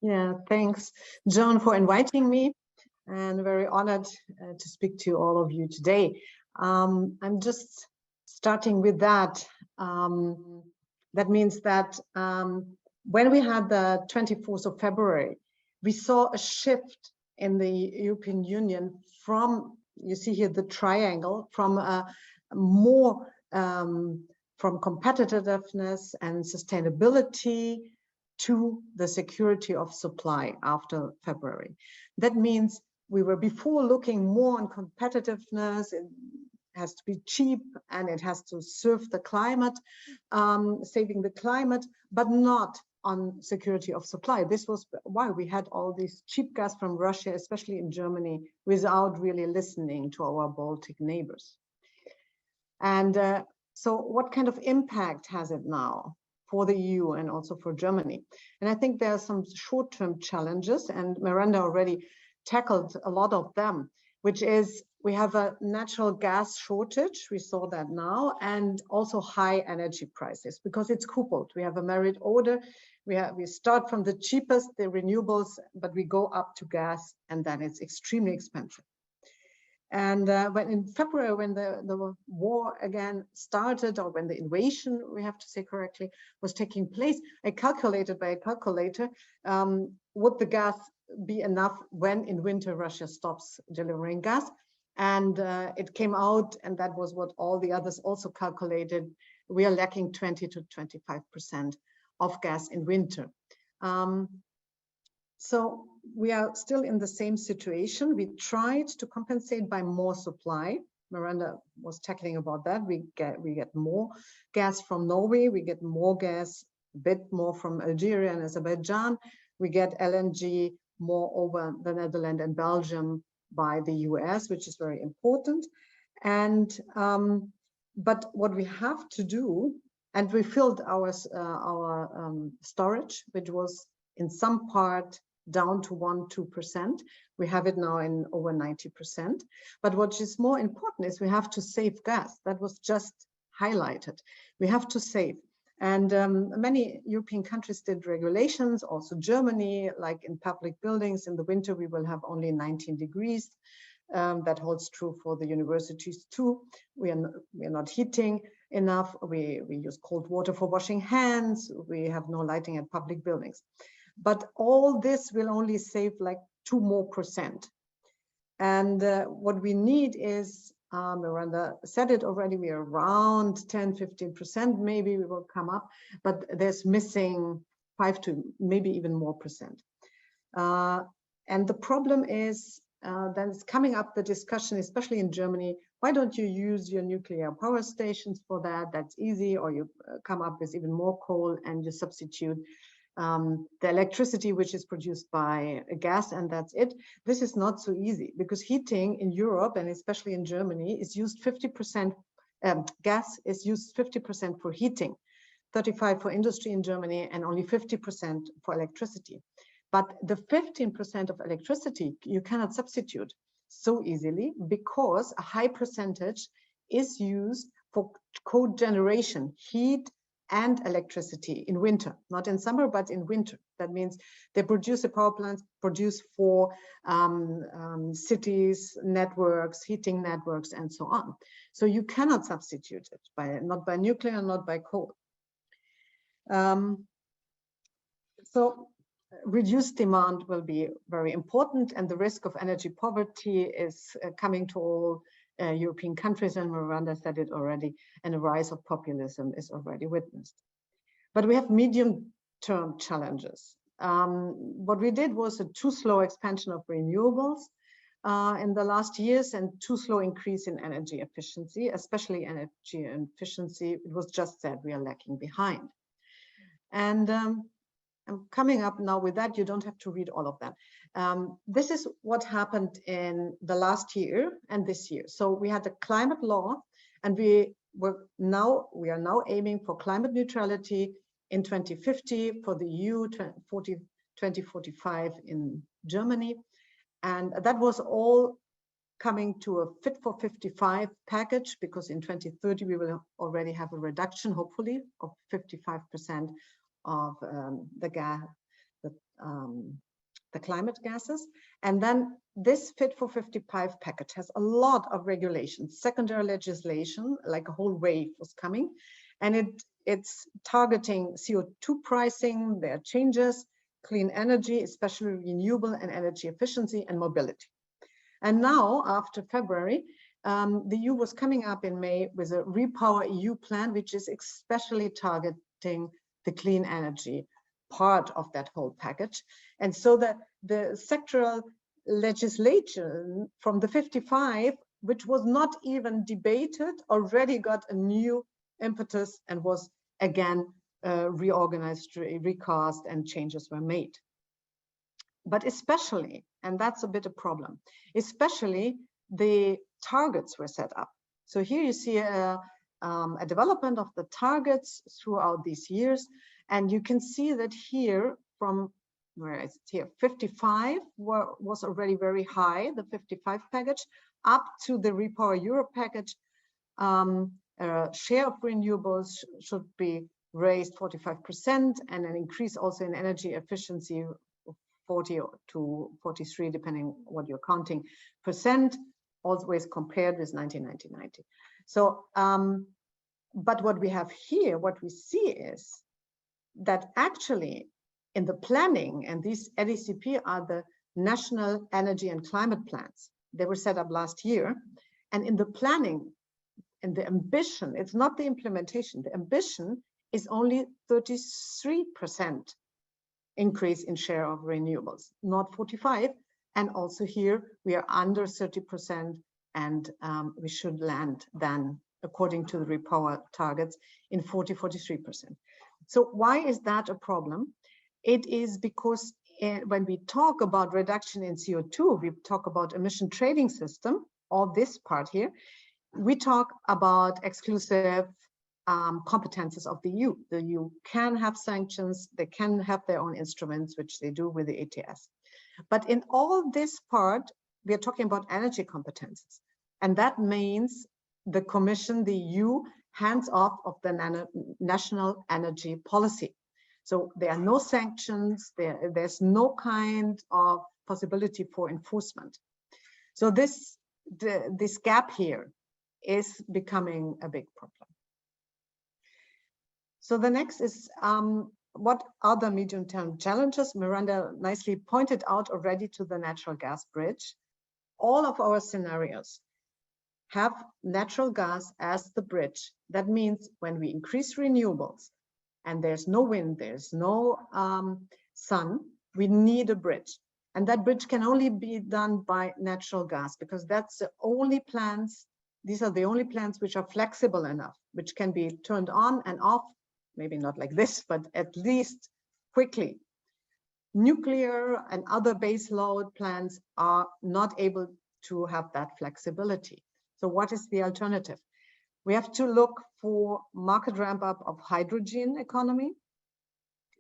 Yeah, thanks, Joan, for inviting me, and very honored to speak to all of you today. I'm just starting with that. That means that when we had the 24th of February, we saw a shift in the European Union from, you see here the triangle, from more from competitiveness and sustainability to the security of supply after February. That means we were before looking more on competitiveness. It has to be cheap and it has to serve the climate, saving the climate, but not on security of supply. This was why we had all this cheap gas from Russia, especially in Germany, without really listening to our Baltic neighbors. And so what kind of impact has it now for the EU and also for Germany? And I think there are some short-term challenges, and Miranda already tackled a lot of them, which is we have a natural gas shortage, we saw that now, and also high energy prices because it's coupled. We have a merit order. We start from the cheapest, the renewables, but we go up to gas, and then it's extremely expensive. And when in February, when the war again started, or when the invasion, we have to say correctly, was taking place, I calculated by a calculator, would the gas be enough when in winter Russia stops delivering gas? And it came out, and that was what all the others also calculated, we are lacking 20 to 25% of gas in winter. So we are still in the same situation. We tried to compensate by more supply. Miranda was tackling about that. We get more gas from Norway. We get more gas, a bit more from Algeria and Azerbaijan. We get LNG more over the Netherlands and Belgium by the US, which is very important. And but what we have to do, and we filled our storage, which was in some part down to 1–2%. We have it now in over 90%. But what is more important is we have to save gas. That was just highlighted. We have to save. And many European countries did regulations, also Germany, like in public buildings in the winter, we will have only 19 degrees. That holds true for the universities too. We are not heating enough. We use cold water for washing hands. We have no lighting at public buildings. But all this will only save like 2% more. And what we need is, Miranda said it already, we are around 10–15%, maybe we will come up, but there's missing 5 to maybe even more percent. And the problem is, then it's coming up the discussion, especially in Germany, why don't you use your nuclear power stations for that? That's easy, or you come up with even more coal and you substitute the electricity which is produced by gas, and that's it. This is not so easy because heating in Europe and especially in Germany is used 50%, gas is used 50% for heating, 35% for industry in Germany, and only 50% for electricity. But the 15% of electricity you cannot substitute so easily because a high percentage is used for cogeneration, heat and electricity in winter, not in summer, but in winter. That means they produce the power plants, produce for cities, networks, heating networks, and so on. So you cannot substitute it not by nuclear, not by coal. So reduced demand will be very important, and the risk of energy poverty is coming to all European countries, and Miranda said it already, and a rise of populism is already witnessed. But we have medium-term challenges. What we did was a too slow expansion of renewables in the last years and too slow increase in energy efficiency, especially energy efficiency. It was just said we are lacking behind. And I'm coming up now with that. You don't have to read all of that. This is what happened in the last year and this year. So we had a climate law, and we are now aiming for climate neutrality in 2050 for the EU, 2045 in Germany. And that was all coming to a Fit for 55 package, because in 2030 we will already have a reduction, hopefully, of 55% of the the climate gases. And then this Fit for 55 package has a lot of regulations, secondary legislation, like a whole wave was coming. And it's targeting CO2 pricing, there are changes, clean energy, especially renewable and energy efficiency and mobility. And now, after February, the EU was coming up in May with a Repower EU plan, which is especially targeting the clean energy part of that whole package. And so the sectoral legislation from the 55, which was not even debated, already got a new impetus and was again reorganized, recast, and changes were made. But especially, and that's a bit a problem, especially the targets were set up. So here you see a development of the targets throughout these years. And you can see that here from, where is it here, 55 was already very high, the 55 package, up to the Repower Europe package. Share of renewables should be raised 45% and an increase also in energy efficiency 40 to 43, depending what you're counting, percent, always compared with 1990. So, but what we have here, what we see is that actually in the planning, and these NECP are the National Energy and Climate Plans, they were set up last year, and in the planning and the ambition, it's not the implementation, the ambition is only 33% increase in share of renewables, not 45. And also here we are under 30%, and we should land then, according to the Repower targets, in 43%. So why is that a problem? It is because when we talk about reduction in CO2, we talk about emission trading system, or this part here, we talk about exclusive competences of the EU. The EU can have sanctions, they can have their own instruments, which they do with the ETS. But in all this part, we are talking about energy competences. And that means the Commission, the EU, hands off of the national energy policy. So there are no sanctions, there's no kind of possibility for enforcement. So this gap here is becoming a big problem. So the next is what are the medium-term challenges? Miranda nicely pointed out already to the natural gas bridge. All of our scenarios have natural gas as the bridge. That means when we increase renewables and there's no wind, there's no sun, we need a bridge. And that bridge can only be done by natural gas, because that's the only plants, these are the only plants which are flexible enough, which can be turned on and off, maybe not like this, but at least quickly. Nuclear and other base load plants are not able to have that flexibility. So what is the alternative? We have to look for market ramp up of hydrogen economy,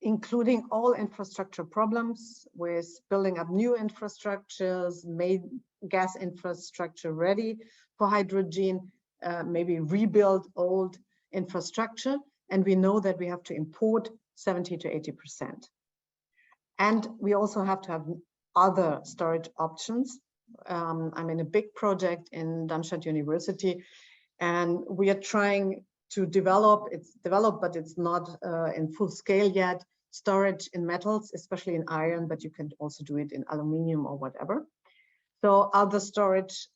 including all infrastructure problems with building up new infrastructures, made gas infrastructure ready for hydrogen, maybe rebuild old infrastructure. And we know that we have to import 70 to 80%. And we also have to have other storage options. I'm in a big project in Darmstadt University, and we are trying to develop, but it's not in full scale yet, storage in metals, especially in iron, but you can also do it in aluminium or whatever. So other storage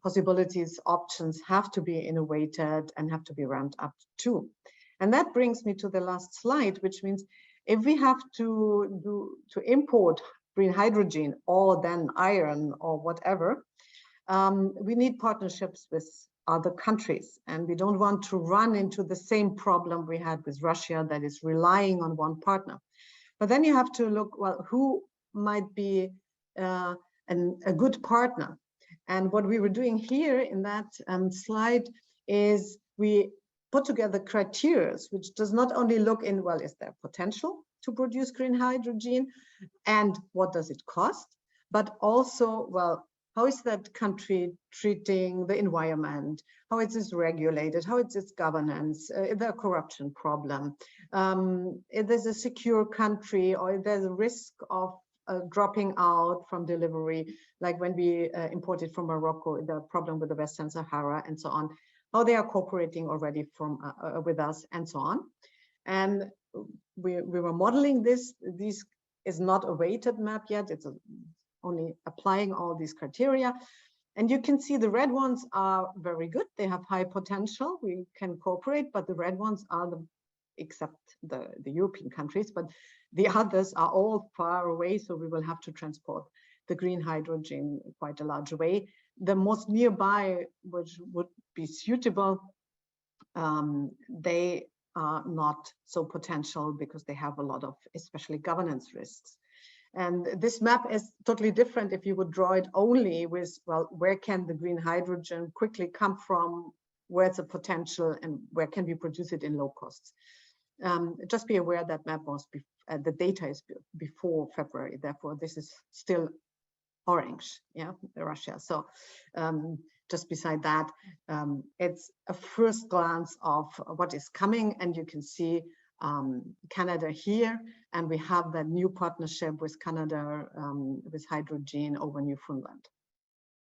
possibilities, options have to be innovated and have to be ramped up too. And that brings me to the last slide, which means if we have to import green hydrogen or then iron or whatever, we need partnerships with other countries. And we don't want to run into the same problem we had with Russia, that is relying on one partner. But then you have to look, well, who might be a good partner? And what we were doing here in that slide is we put together criteria, which does not only look in, well, is there potential to produce green hydrogen and what does it cost, but also, well, how is that country treating the environment? How is this regulated? How is its governance? Is there a corruption problem? If there's a secure country, or if there's a risk of dropping out from delivery, like when we imported from Morocco, the problem with the Western Sahara and so on, how they are cooperating already from with us and so on. And we were modeling this. This is not a weighted map yet. It's only applying all these criteria. And you can see the red ones are very good. They have high potential. We can cooperate, but the red ones are except the European countries, but the others are all far away. So we will have to transport the green hydrogen quite a large way. The most nearby, which would be suitable, they are not so potential because they have a lot of, especially governance risks. And this map is totally different if you would draw it only with, well, where can the green hydrogen quickly come from, where's the potential, and where can we produce it in low costs. Just be aware that map was, the data is before February, therefore this is still orange, yeah, Russia. So just beside that, it's a first glance of what is coming, and you can see Canada here, and we have that new partnership with Canada with hydrogen over Newfoundland.